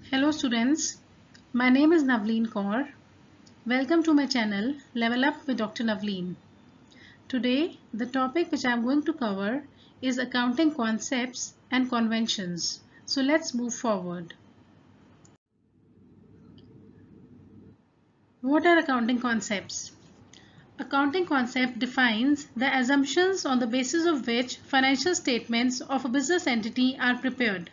Hello students, my name is Navleen Kaur. Welcome to my channel Level Up with Dr. Navleen. Today the topic which I am going to cover is accounting concepts and conventions. So let's move forward. What are accounting concepts? Accounting concept defines the assumptions on the basis of which financial statements of a business entity are prepared.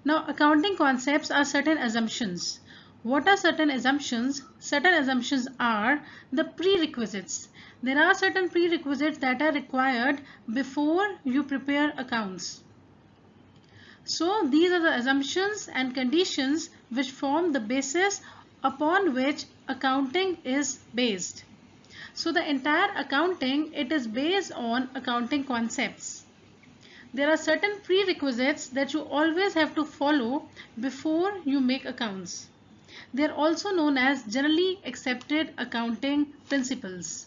Now, accounting concepts are certain assumptions. What are certain assumptions? Certain assumptions are the prerequisites. There are certain prerequisites that are required before you prepare accounts. So, these are the assumptions and conditions which form the basis upon which accounting is based. So, the entire accounting, it is based on accounting concepts. There are certain prerequisites that you always have to follow before you make accounts. They are also known as generally accepted accounting principles.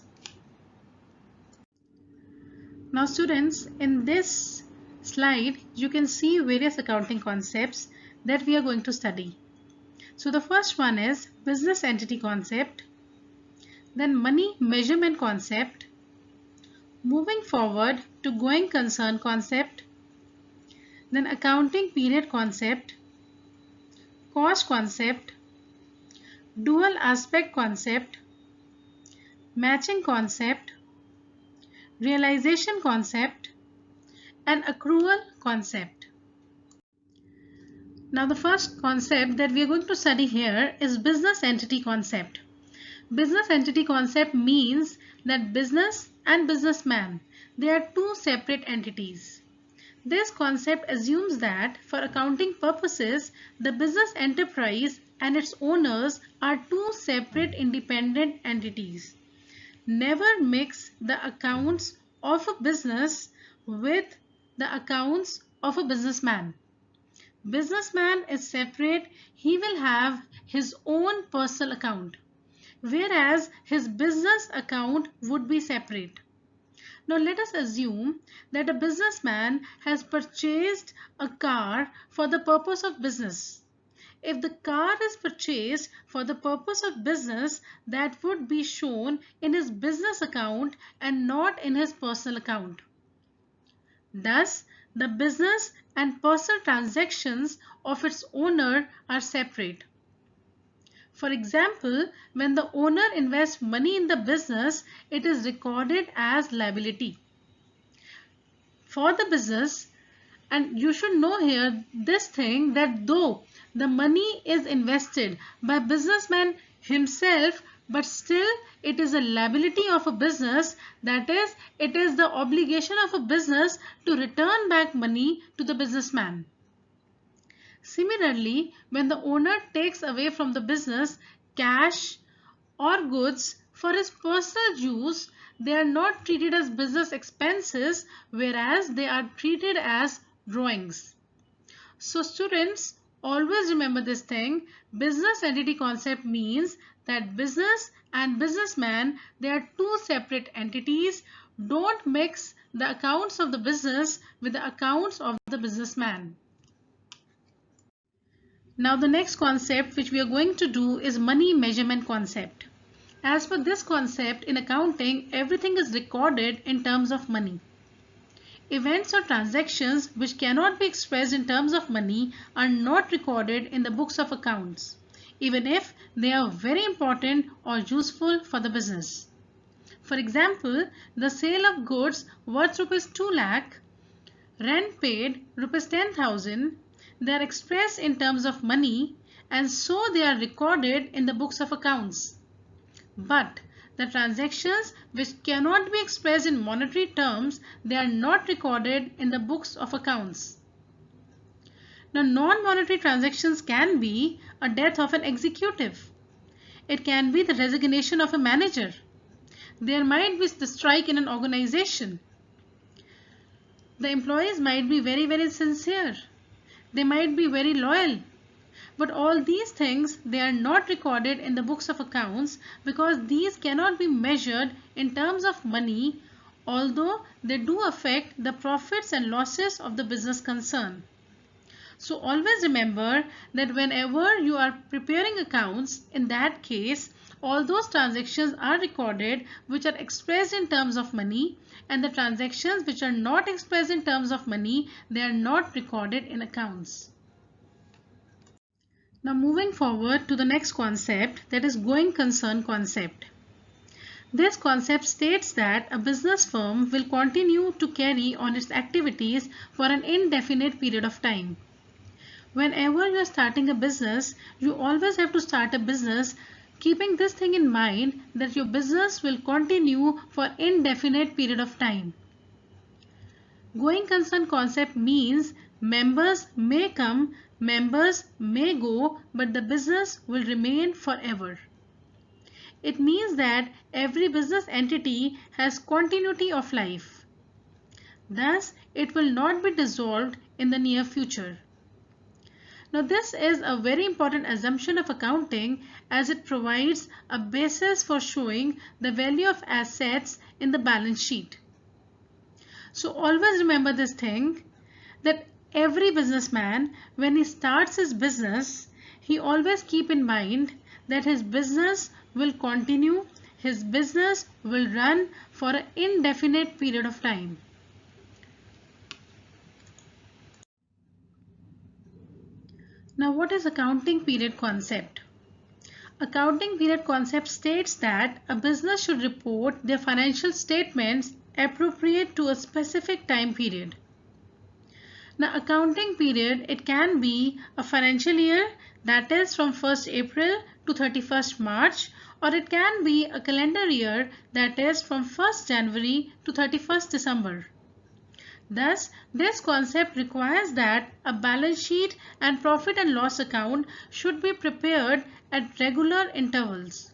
Now students, in this slide you can see various accounting concepts that we are going to study. So the first one is business entity concept, then money measurement concept, moving forward to going concern concept, then accounting period concept, cost concept, dual aspect concept, matching concept, realization concept, and accrual concept. Now the first concept that we are going to study here is business entity concept. Business entity concept means that business and businessman, they are two separate entities. This concept assumes that for accounting purposes, the business enterprise and its owners are two separate independent entities. Never mix the accounts of a business with the accounts of a businessman. Businessman is separate, he will have his own personal account, whereas his business account would be separate. Now let us assume that a businessman has purchased a car for the purpose of business. If the car is purchased for the purpose of business, that would be shown in his business account and not in his personal account. Thus, the business and personal transactions of its owner are separate. For example, when the owner invests money in the business, it is recorded as liability for the business. And you should know here this thing, that though the money is invested by businessman himself, but still it is a liability of a business, that is, it is the obligation of a business to return back money to the businessman. Similarly, when the owner takes away from the business cash or goods for his personal use, they are not treated as business expenses, whereas they are treated as drawings. So students, always remember this thing. Business entity concept means that business and businessman, they are two separate entities. Don't mix the accounts of the business with the accounts of the businessman. Now the next concept which we are going to do is money measurement concept. As per this concept, in accounting, everything is recorded in terms of money. Events or transactions which cannot be expressed in terms of money are not recorded in the books of accounts, even if they are very important or useful for the business. For example, the sale of goods worth rupees 2 lakh, rent paid rupees 10,000, they are expressed in terms of money and so they are recorded in the books of accounts. But the transactions which cannot be expressed in monetary terms, they are not recorded in the books of accounts. Now, non-monetary transactions can be a death of an executive. It can be the resignation of a manager. There might be the strike in an organization. The employees might be very sincere. They might be very loyal. But all these things, they are not recorded in the books of accounts because these cannot be measured in terms of money, although they do affect the profits and losses of the business concern. So always remember that whenever you are preparing accounts, in that case, all those transactions are recorded which are expressed in terms of money, and the transactions which are not expressed in terms of money, they are not recorded in accounts. Now moving forward to the next concept, that is going concern concept. This concept states that a business firm will continue to carry on its activities for an indefinite period of time. Whenever you are starting a business, you always have to start a business keeping this thing in mind, that your business will continue for indefinite period of time. Going concern concept means members may come, members may go, but the business will remain forever. It means that every business entity has continuity of life. Thus, it will not be dissolved in the near future. Now, this is a very important assumption of accounting, as it provides a basis for showing the value of assets in the balance sheet. So always remember this thing, that every businessman, when he starts his business, he always keep in mind that his business will continue, his business will run for an indefinite period of time. Now, what is accounting period concept? Accounting period concept states that a business should report their financial statements appropriate to a specific time period. Now, accounting period, it can be a financial year, that is from 1st April to 31st March, or it can be a calendar year, that is from 1st January to 31st December. Thus, this concept requires that a balance sheet and profit and loss account should be prepared at regular intervals.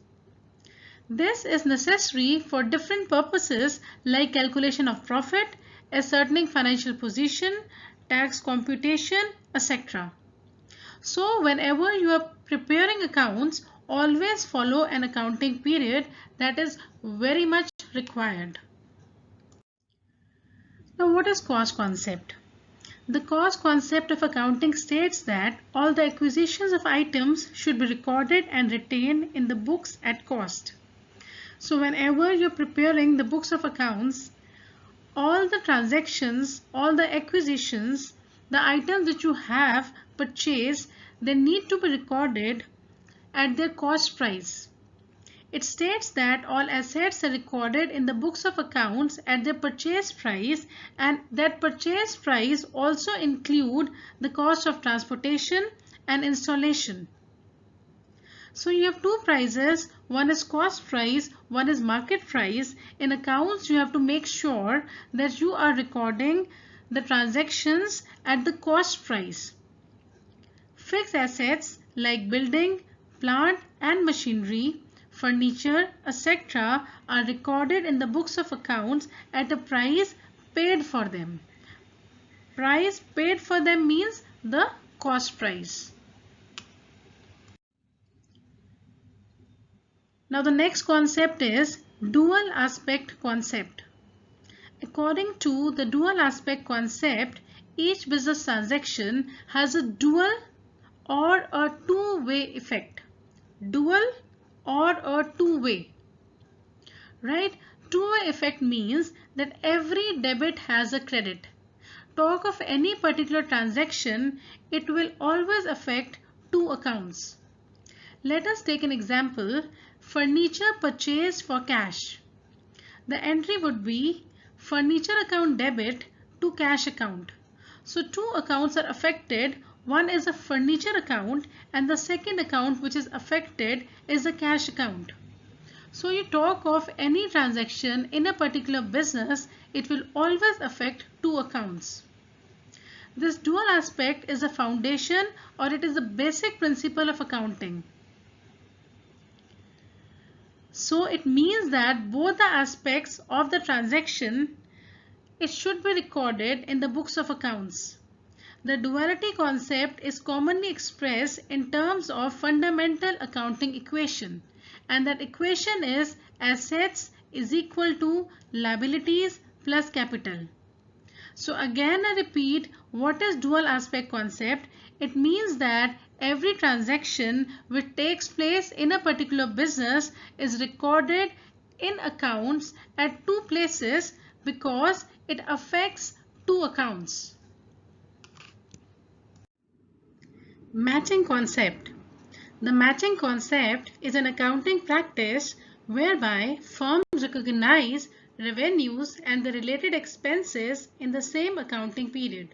This is necessary for different purposes like calculation of profit, ascertaining financial position, tax computation, etc. So whenever you are preparing accounts, always follow an accounting period, that is very much required. Now, what is cost concept? The cost concept of accounting states that all the acquisitions of items should be recorded and retained in the books at cost. So whenever you're preparing the books of accounts, all the transactions, all the acquisitions, the items that you have purchased, they need to be recorded at their cost price. It states that all assets are recorded in the books of accounts at their purchase price, and that purchase price also include the cost of transportation and installation. So you have two prices, one is cost price, one is market price. In accounts, you have to make sure that you are recording the transactions at the cost price. Fixed assets like building, plant and machinery, furniture, etc. are recorded in the books of accounts at a price paid for them. Price paid for them means the cost price. Now the next concept is dual aspect concept. According to the dual aspect concept, each business transaction has a dual or a two-way effect. Dual or a two-way. Right? Two-way effect means that every debit has a credit. Talk of any particular transaction, it will always affect two accounts. Let us take an example, furniture purchased for cash. The entry would be furniture account debit to cash account. So two accounts are affected. One is a furniture account and the second account which is affected is a cash account. So you talk of any transaction in a particular business, it will always affect two accounts. This dual aspect is a foundation, or it is the basic principle of accounting. So it means that both the aspects of the transaction, it should be recorded in the books of accounts. The duality concept is commonly expressed in terms of fundamental accounting equation, and that equation is assets is equal to liabilities plus capital. So again I repeat, what is dual aspect concept? It means that every transaction which takes place in a particular business is recorded in accounts at two places because it affects two accounts. Matching concept. The matching concept is an accounting practice whereby firms recognize revenues and the related expenses in the same accounting period.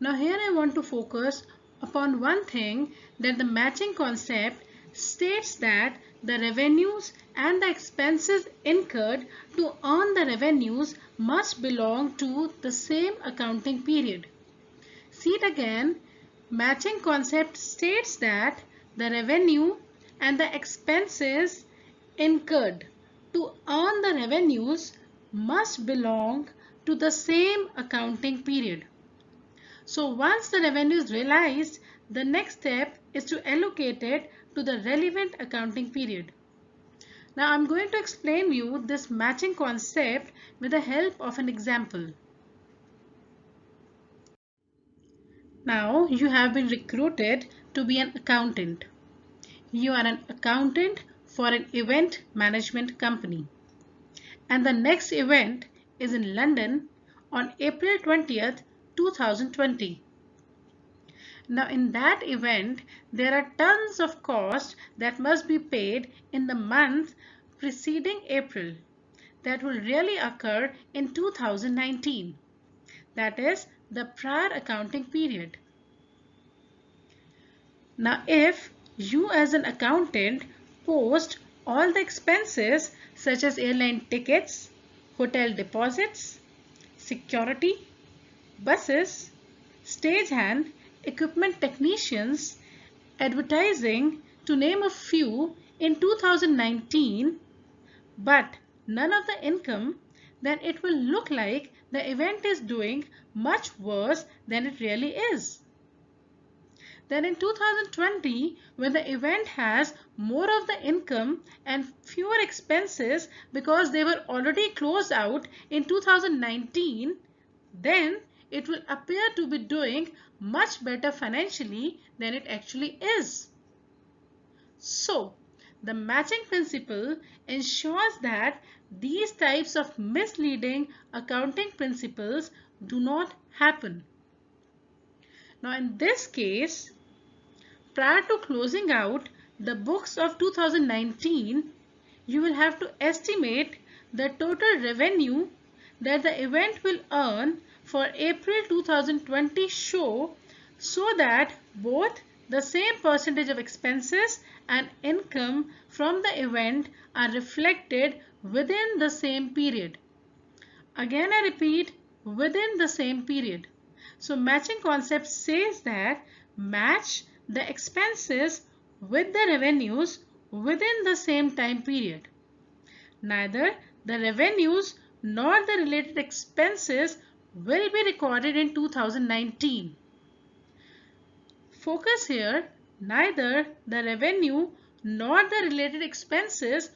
Now here I want to focus upon one thing, that the matching concept states that the revenues and the expenses incurred to earn the revenues must belong to the same accounting period. See it again. Matching concept states that the revenue and the expenses incurred to earn the revenues must belong to the same accounting period. So once the revenue is realized, the next step is to allocate it to the relevant accounting period. Now I'm going to explain you this matching concept with the help of an example. Now you have been recruited to be an accountant. You are an accountant for an event management company. And the next event is in London on April 20th, 2020. Now in that event, there are tons of costs that must be paid in the month preceding April that will really occur in 2019. That is the prior accounting period. Now if you as an accountant post all the expenses such as airline tickets, hotel deposits, security, buses, stagehand, equipment technicians, advertising, to name a few, in 2019, but none of the income, then it will look like the event is doing much worse than it really is. Then in 2020, when the event has more of the income and fewer expenses because they were already closed out in 2019, then it will appear to be doing much better financially than it actually is. So, the matching principle ensures that these types of misleading accounting principles do not happen. Now, in this case, prior to closing out the books of 2019, you will have to estimate the total revenue that the event will earn for April 2020 show, so that both the same percentage of expenses and income from the event are reflected within the same period. Again, I repeat, within the same period. So matching concept says that match the expenses with the revenues within the same time period. Neither the revenues nor the related expenses will be recorded in 2019. Focus here, neither the revenue nor the related expenses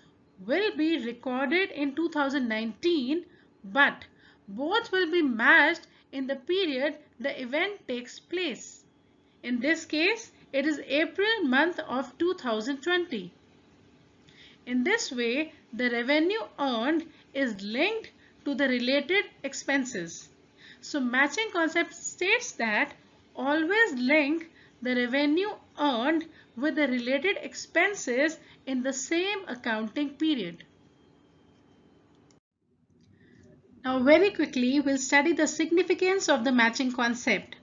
will be recorded in 2019, but both will be matched in the period the event takes place. In this case, it is April month of 2020. In this way, the revenue earned is linked to the related expenses. So matching concept states that always link the revenue earned with the related expenses in the same accounting period. Now very quickly, we'll study the significance of the matching concept.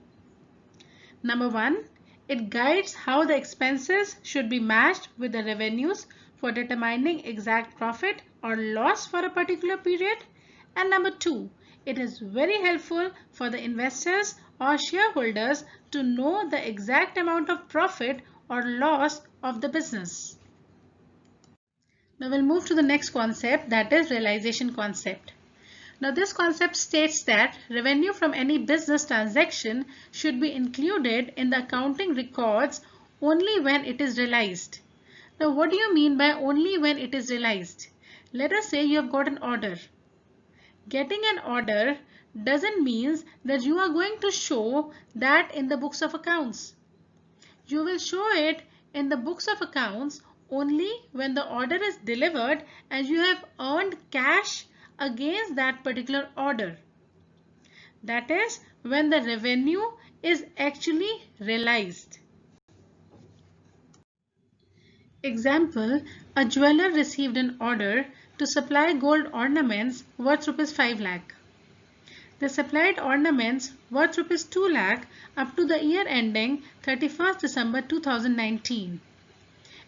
Number one, it guides how the expenses should be matched with the revenues for determining exact profit or loss for a particular period. And number two, it is very helpful for the investors or shareholders to know the exact amount of profit or loss of the business. Now we'll move to the next concept, that is realization concept. Now this concept states that revenue from any business transaction should be included in the accounting records only when it is realized. Now what do you mean by only when it is realized? Let us say you have got an order. Getting an order doesn't mean that you are going to show that in the books of accounts. You will show it in the books of accounts only when the order is delivered and you have earned cash against that particular order. That is when the revenue is actually realized. Example, a jeweler received an order to supply gold ornaments worth rupees 5 lakh. They supplied ornaments worth rupees 2 lakh up to the year ending 31st December 2019.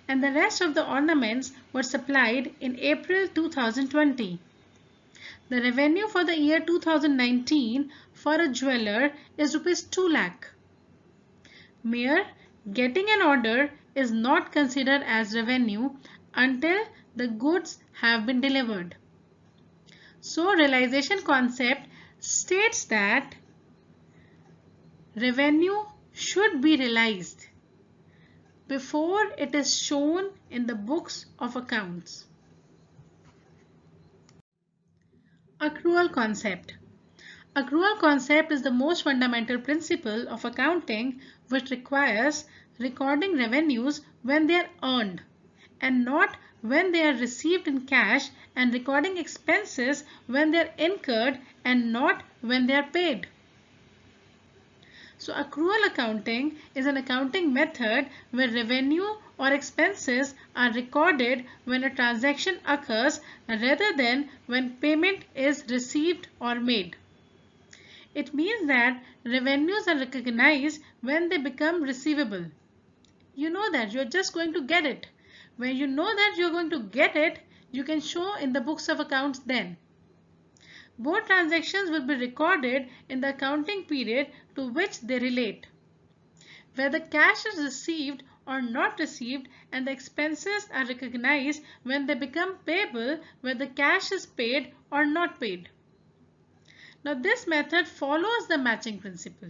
And the rest of the ornaments were supplied in April 2020. The revenue for the year 2019 for a jeweler is rupees 2 lakh. Mere getting an order is not considered as revenue until the goods have been delivered. So, realization concept states that revenue should be realized before it is shown in the books of accounts. Accrual concept. Accrual concept is the most fundamental principle of accounting which requires recording revenues when they are earned and not when they are received in cash, and recording expenses when they are incurred and not when they are paid. So accrual accounting is an accounting method where revenue or expenses are recorded when a transaction occurs rather than when payment is received or made. It means that revenues are recognized when they become receivable. You know that you're just going to get it. When you know that you're going to get it, you can show in the books of accounts then. Both transactions will be recorded in the accounting period to which they relate. Whether cash is received or not received, and the expenses are recognized when they become payable, whether cash is paid or not paid. Now this method follows the matching principle.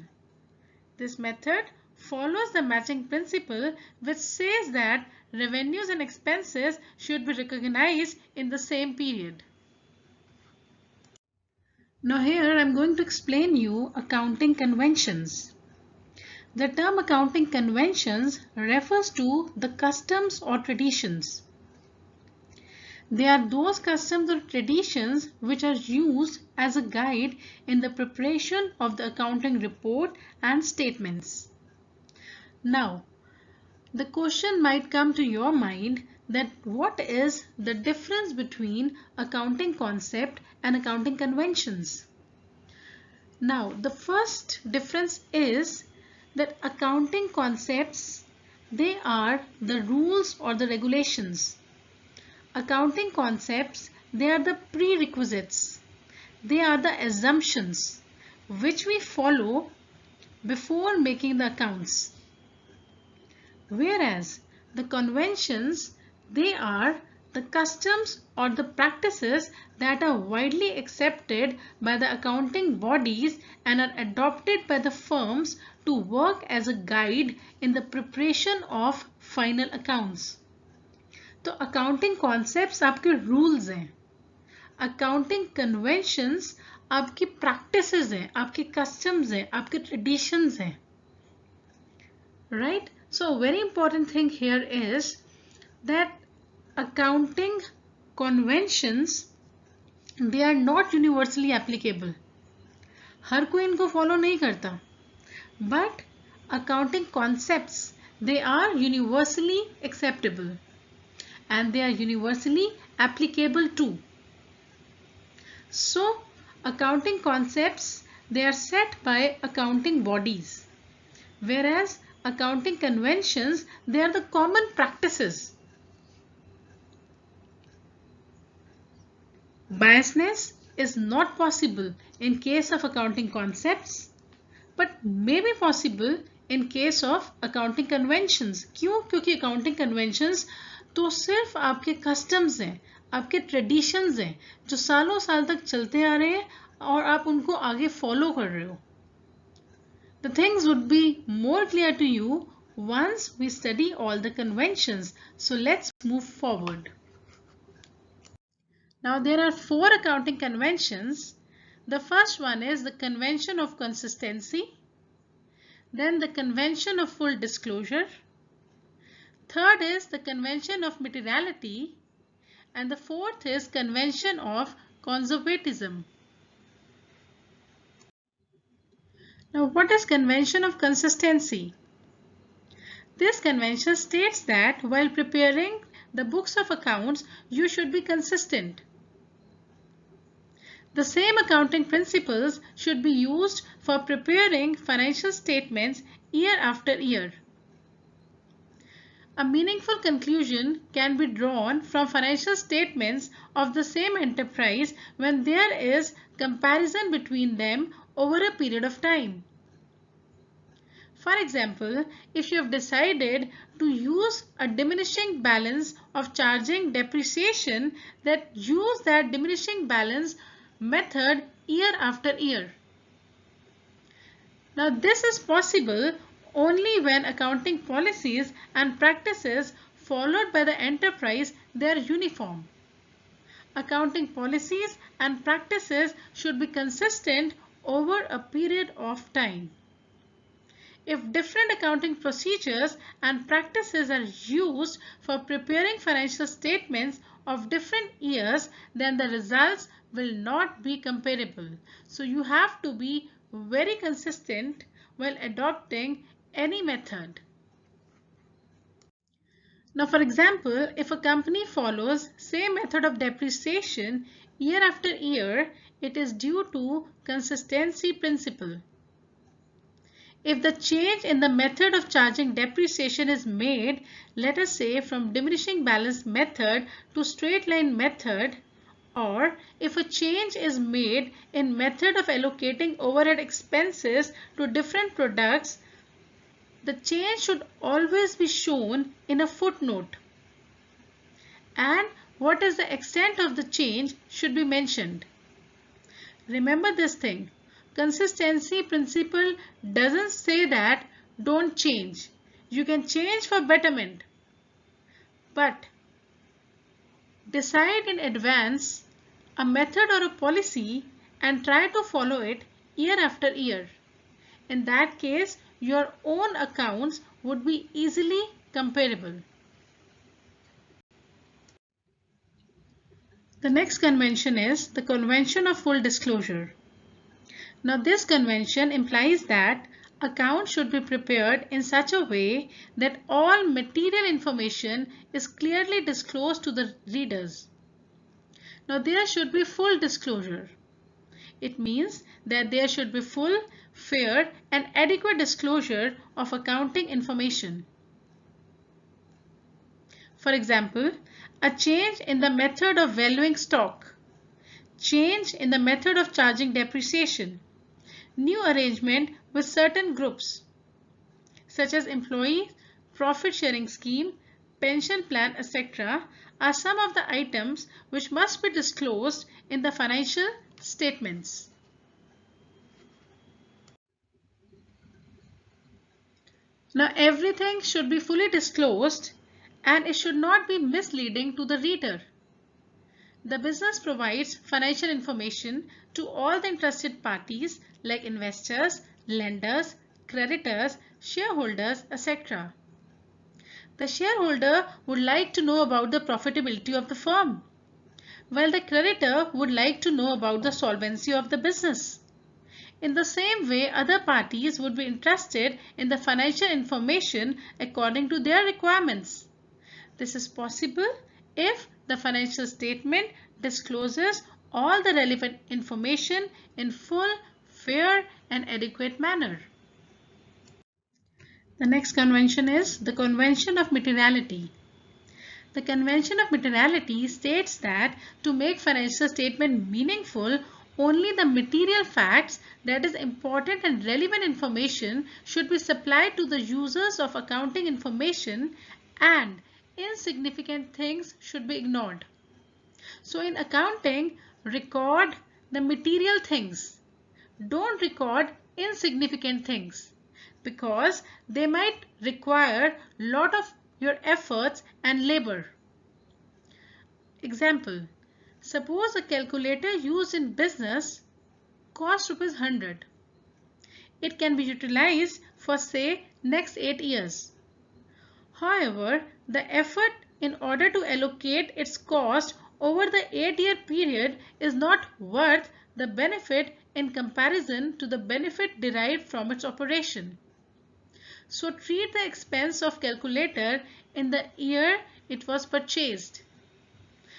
This method follows the matching principle which says that revenues and expenses should be recognized in the same period. Now here I am going to explain you accounting conventions. The term accounting conventions refers to the customs or traditions. They are those customs or traditions which are used as a guide in the preparation of the accounting report and statements. Now, the question might come to your mind that what is the difference between accounting concept and accounting conventions? Now, the first difference is that accounting concepts, they are the rules or the regulations. Accounting concepts, they are the prerequisites. They are the assumptions which we follow before making the accounts. Whereas the conventions, they are the customs or the practices that are widely accepted by the accounting bodies and are adopted by the firms to work as a guide in the preparation of final accounts. तो accounting concepts आपके rules हैं, accounting conventions आपकी practices हैं, आपके customs हैं, आपके traditions हैं. Right? So very important thing here is that accounting conventions, they are not universally applicable. हर कोई इनको फॉलो नहीं करता. But accounting concepts, they are universally acceptable and they are universally applicable too. So accounting concepts, they are set by accounting bodies, whereas accounting conventions, they are the common practices. Biasness is not possible in case of accounting concepts, but may be possible in case of accounting conventions. क्यों? क्योंकि accounting conventions तो सिर्फ आपके customs हैं, आपके traditions हैं, जो सालों साल तक चलते आ रहे हैं और आप उनको आगे follow कर रहे हो. The things would be more clear to you once we study all the conventions. So let's move forward. Now there are 4 accounting conventions. The first one is the convention of consistency, then the convention of full disclosure, third is the convention of materiality, and the fourth is convention of conservatism. Now, what is convention of consistency? This convention states that while preparing the books of accounts, you should be consistent. The same accounting principles should be used for preparing financial statements year after year. A meaningful conclusion can be drawn from financial statements of the same enterprise when there is comparison between them over a period of time. For example, if you have decided to use a diminishing balance of charging depreciation, then use that diminishing balance method year after year. Now, this is possible only when accounting policies and practices followed by the enterprise they are uniform. Accounting policies and practices should be consistent over a period of time. If different accounting procedures and practices are used for preparing financial statements of different years, then the results will not be comparable. So you have to be very consistent while adopting any method. Now, for example, if a company follows same method of depreciation year after year, it is due to consistency principle. If the change in the method of charging depreciation is made, let us say from diminishing balance method to straight line method, or if a change is made in method of allocating overhead expenses to different products, the change should always be shown in a footnote. And what is the extent of the change should be mentioned. Remember this thing. Consistency principle doesn't say that don't change. You can change for betterment. But decide in advance a method or a policy and try to follow it year after year. In that case, your own accounts would be easily comparable. The next convention is the convention of full disclosure. Now, this convention implies that accounts should be prepared in such a way that all material information is clearly disclosed to the readers. Now, there should be full disclosure. It means that there should be full, fair, and adequate disclosure of accounting information. For example, a change in the method of valuing stock, change in the method of charging depreciation, new arrangement with certain groups such as employee profit sharing scheme, pension plan, etc. are some of the items which must be disclosed in the financial statements. Now, everything should be fully disclosed and it should not be misleading to the reader. The business provides financial information to all the interested parties like investors, lenders, creditors, shareholders, etc. The shareholder would like to know about the profitability of the firm, while the creditor would like to know about the solvency of the business. In the same way, other parties would be interested in the financial information according to their requirements. This is possible if the financial statement discloses all the relevant information in full, fair, and adequate manner. The next convention is the convention of materiality. The convention of materiality states that to make financial statement meaningful, only the material facts, that is important and relevant information, should be supplied to the users of accounting information and insignificant things should be ignored. So in accounting, record the material things. Don't record insignificant things because they might require a lot of your efforts and labor. Example, suppose a calculator used in business cost ₹100. It can be utilized for say next 8 years. However, the effort in order to allocate its cost over the 8-year period is not worth the benefit in comparison to the benefit derived from its operation. So treat the expense of calculator in the year it was purchased.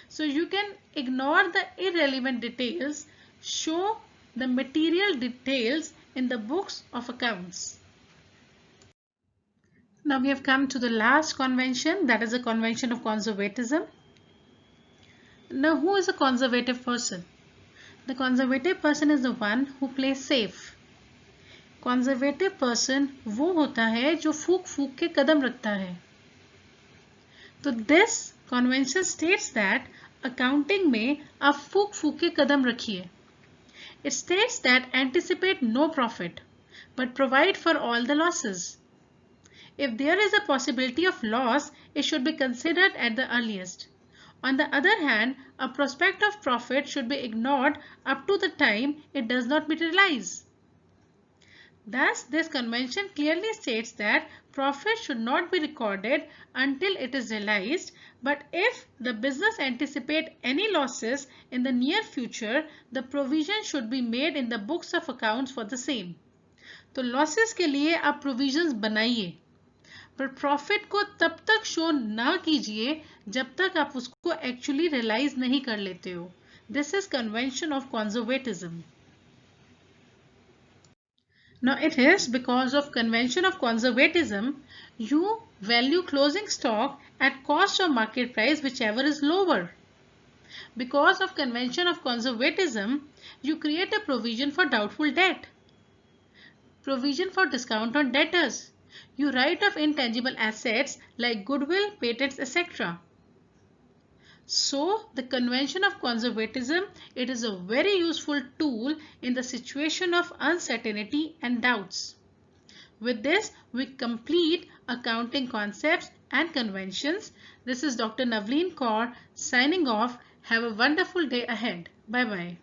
So you can ignore the irrelevant details, show the material details in the books of accounts. Now we have come to the last convention, that is a convention of conservatism. Now who is a conservative person? The conservative person is the one who plays safe. Conservative person वो होता है जो फूक फूक के कदम रखता है. तो this convention states that accounting में आप फूक फूक के कदम रखिए. It states that anticipate no profit but provide for all the losses. If there is a possibility of loss, it should be considered at the earliest. On the other hand, a prospect of profit should be ignored up to the time it does not materialize. Thus, this convention clearly states that profit should not be recorded until it is realized, but if the business anticipates any losses in the near future, the provision should be made in the books of accounts for the same. तो losses के लिए आप provisions बनाइए, पर profit को तब तक show ना कीजिए जब तक आप उसको एक्चुअली रियलाइज नहीं कर लेते हो. This is convention of conservatism. Now it is because of convention of conservatism you value closing stock at cost or market price, whichever is lower. Because of convention of conservatism you create a provision for doubtful debt, provision for discount on debtors. You write off intangible assets like goodwill, patents, etc. So, the convention of conservatism, it is a very useful tool in the situation of uncertainty and doubts. With this, we complete accounting concepts and conventions. This is Dr. Navleen Kaur signing off. Have a wonderful day ahead. Bye-bye.